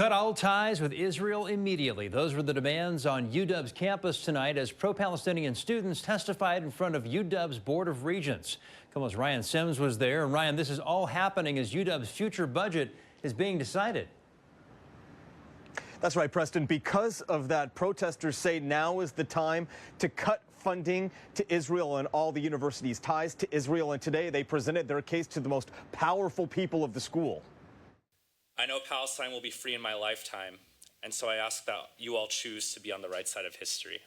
Cut all ties with Israel immediately. Those were the demands on UW's campus tonight as pro-Palestinian students testified in front of UW's Board of Regents. KOMO's Ryan Sims was there. And Ryan, this is all happening as UW's future budget is being decided. That's right, Preston. Because of that, protesters say now is the time to cut funding to Israel and all the university's ties to Israel. And today they presented their case to the most powerful people of the school. I know Palestine will be free in my lifetime, and so I ask that you all choose to be on the right side of history.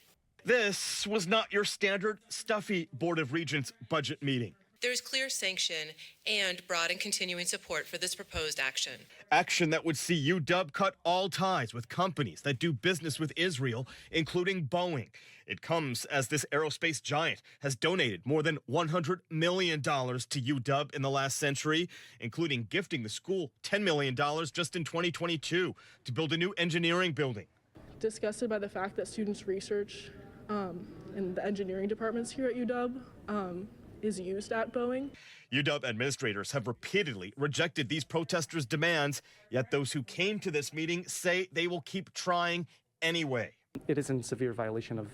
This was not your standard stuffy Board of Regents budget meeting. There's clear sanction and broad and continuing support for this proposed action. Action that would see UW cut all ties with companies that do business with Israel, including Boeing. It comes as this aerospace giant has donated more than $100 million to UW in the last century, including gifting the school $10 million just in 2022 to build a new engineering building. Disgusted by the fact that students' research in the engineering departments here at UW is used at Boeing. UW administrators have repeatedly rejected these protesters' demands, yet those who came to this meeting say they will keep trying anyway. It is in severe violation of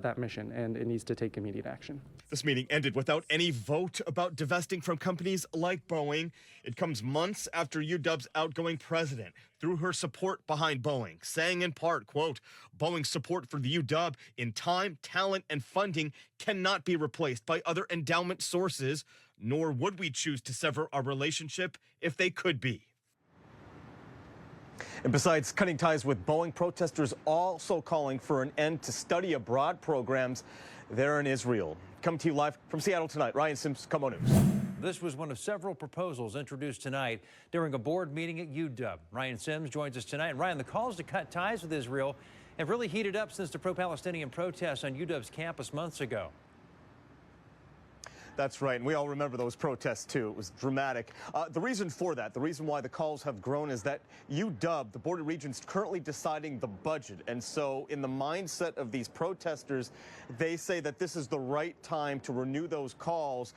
that mission, and it needs to take immediate action. This meeting ended without any vote about divesting from companies like Boeing. It comes months after UW's outgoing president threw her support behind Boeing, saying in part, quote, Boeing's support for the UW in time, talent, and funding cannot be replaced by other endowment sources, nor would we choose to sever our relationship if they could be. And besides cutting ties with Boeing, protesters also calling for an end to study abroad programs there in Israel. Coming to you live from Seattle tonight, Ryan Sims, KOMO News. This was one of several proposals introduced tonight during a board meeting at UW. Ryan Sims joins us tonight. Ryan, the calls to cut ties with Israel have really heated up since the pro-Palestinian protests on UW's campus months ago. That's right, and we all remember those protests, too. It was dramatic. The reason for that, the reason why the calls have grown is that UW, the Board of Regents, currently deciding the budget. And so in the mindset of these protesters, they say that this is the right time to renew those calls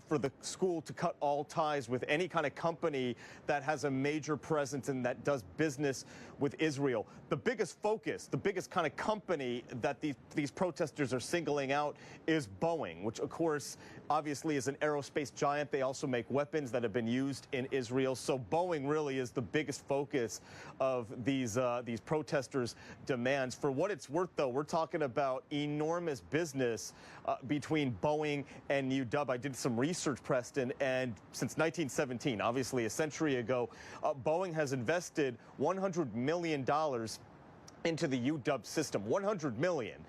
for the school to cut all ties with any kind of company that has a major presence and that does business with Israel. The biggest focus, the biggest kind of company that these protesters are singling out is Boeing, which, of course, obviously is an aerospace giant. They also make weapons that have been used in Israel. So Boeing really is the biggest focus of these protesters' demands. For what it's worth, though, we're talking about enormous business between Boeing and UW. I did some research, Preston, and since 1917, obviously a century ago, Boeing has invested $100 million into the UW system, $100 million.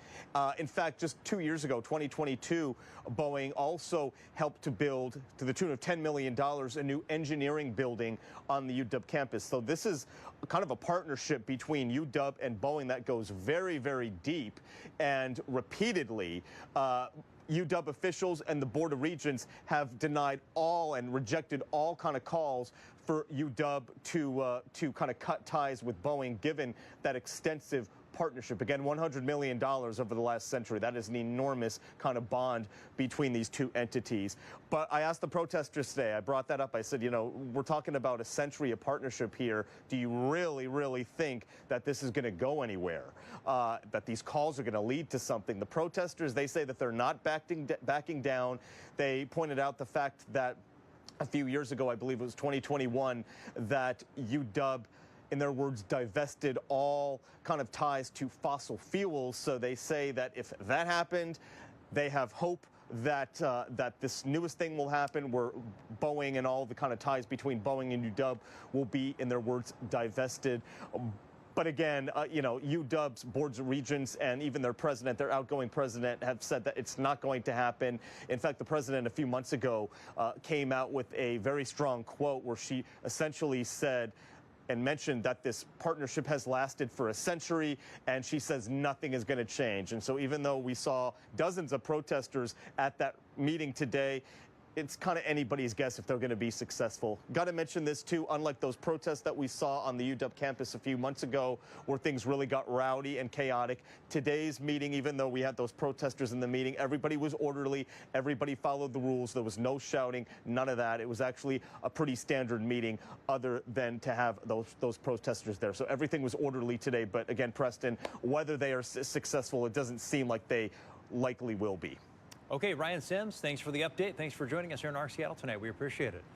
In fact, just 2 years ago, 2022, Boeing also helped to build, to the tune of $10 million, a new engineering building on the UW campus. So this is kind of a partnership between UW and Boeing that goes very, very deep, and repeatedly, UW officials and the Board of Regents have denied all and rejected all kind of calls for UW to kind of cut ties with Boeing, given that extensive partnership. Again, $100 million over the last century. That is an enormous kind of bond between these two entities. But I asked the protesters today, I brought that up. I said, you know, we're talking about a century of partnership here. Do you really, really think that this is going to go anywhere? That these calls are going to lead to something? The protesters, they say that they're not backing down. They pointed out the fact that a few years ago, I believe it was 2021, that UW, in their words, divested all kind of ties to fossil fuels. So they say that if that happened, they have hope that that this newest thing will happen, where Boeing and all the kind of ties between Boeing and UW will be, in their words, divested. But again, you know, UW's boards of regents and even their president, their outgoing president, have said that it's not going to happen. In fact, the president a few months ago came out with a very strong quote where she essentially said and mentioned that this partnership has lasted for a century, and she says nothing is going to change. And so even though we saw dozens of protesters at that meeting today, it's kind of anybody's guess if they're going to be successful. Got to mention this too, unlike those protests that we saw on the UW campus a few months ago where things really got rowdy and chaotic, today's meeting, even though we had those protesters in the meeting, everybody was orderly, everybody followed the rules, there was no shouting, none of that. It was actually a pretty standard meeting other than to have those protesters there. So everything was orderly today, but again, Preston, whether they are successful, it doesn't seem like they likely will be. Okay, Ryan Sims, thanks for the update. Thanks for joining us here in ARC Seattle tonight. We appreciate it.